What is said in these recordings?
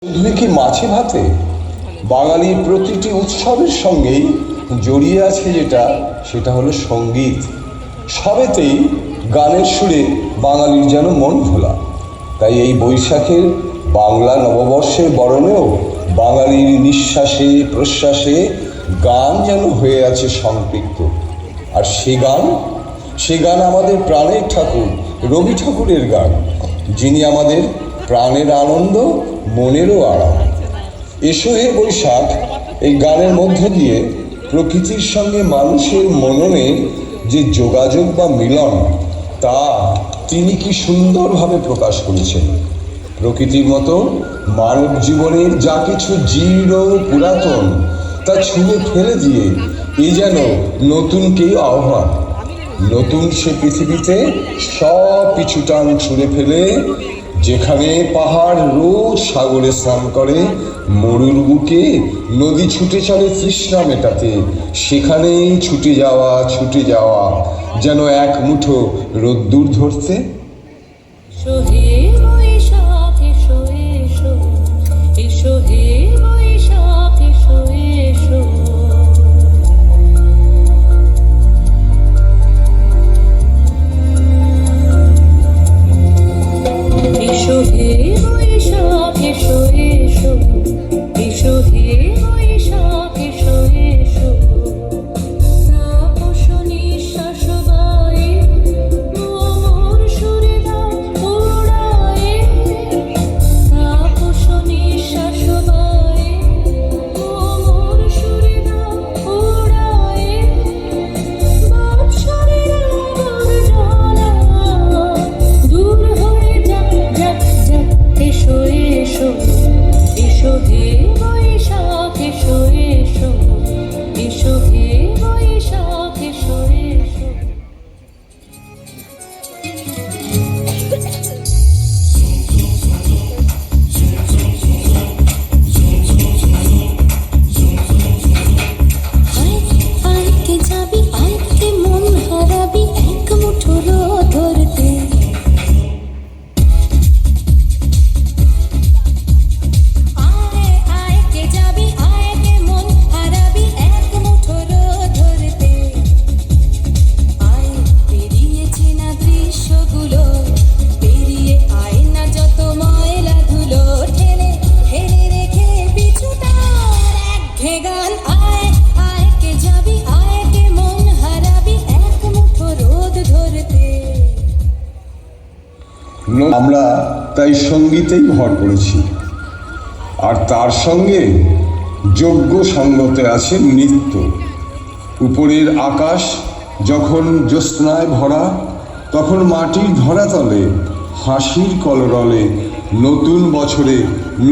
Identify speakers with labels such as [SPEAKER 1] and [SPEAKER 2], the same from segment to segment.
[SPEAKER 1] শুধু কি মাছে ভাতে? বাঙালির প্রতিটি উৎসবের সঙ্গেই জড়িয়ে আছে সেটা হলো সঙ্গীত। সবেতেই গানের সুরে বাঙালির যেন মন ভোলা। তাই এই বৈশাখের বাংলা নববর্ষের বরণেও বাঙালির নিঃশ্বাসে প্রশ্বাসে গান যেন হয়ে আছে সম্পৃক্ত। আর সে গান আমাদের প্রাণের ঠাকুর রবি ঠাকুরের গান, যিনি আমাদের প্রাণের আনন্দ, মনেরও আরাম। এসো হে বৈশাখ এই গানের মধ্য দিয়ে প্রকৃতির সঙ্গে মানুষের মননে যে যোগাযোগ বা মিলন, তা তিনি কি সুন্দরভাবে প্রকাশ করেছেন। প্রকৃতির মতো মানব জীবনের যা কিছু জীর্ণ পুরাতন, তা ছুঁড়ে ফেলে দিয়ে এ যেন নতুন কেউ আহ্বান। নতুন সে পৃথিবীতে সব পিছু টান ছুঁড়ে ফেলে, যেখানে পাহাড় রোজ সাগরে স্নান করে, মরুর বুকে নদী ছুটে চলে তৃষ্ণা মেটাতে, সেখানেই ছুটে যাওয়া যেন এক মুঠো রোদ্দুর ধরতে। আমরা তাই সঙ্গীতেই ভর করেছি, আর তার সঙ্গে যোগ্য সঙ্গতে আছে নৃত্য। উপরের আকাশ যখন জ্যোৎস্নায় ভরা, তখন মাটির ধরাতলে হাসির কলরলে নতুন বছরে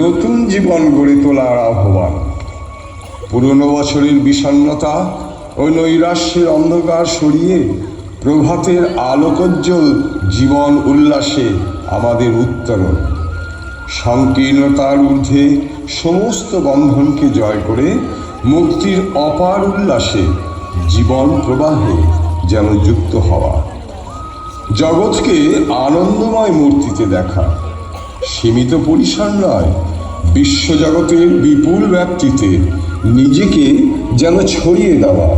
[SPEAKER 1] নতুন জীবন গড়ে তোলার আহ্বান। পুরনো বছরের বিষণ্ণতা ও নৈরাশ্যের অন্ধকার সরিয়ে প্রভাতের আলোকোজ্জ্বল জীবন উল্লাসে আমাদের উত্তরণ। সংকীর্ণতার ঊর্ধ্বে সমস্ত বন্ধনকে জয় করে মুক্তির অপার উল্লাসে জীবন প্রবাহে যেন যুক্ত হওয়া। জগৎকে আনন্দময় মূর্তিতে দেখা, সীমিত পরিসর নয়, বিশ্বজগতের বিপুল ব্যাপ্তিতে নিজেকে যেন ছড়িয়ে দেওয়া।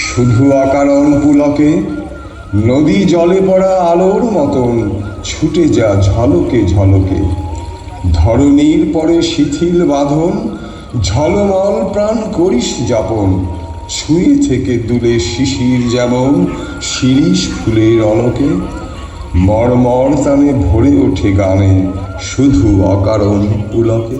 [SPEAKER 1] শুধু আকারণ পুলকে নদী জলে পড়া আলোর মতন ছুটে যা ঝলকে ঝলকে। ধরণীর পরে শিথিল বাঁধন, ঝলমল প্রাণ করিস যাপন। ছুঁয়ে থেকে দূরে শিশির যেমন শিরিষ ফুলের অলকে। মর্মর তানে ভরে ওঠে গানে শুধু অকারণ পুলকে।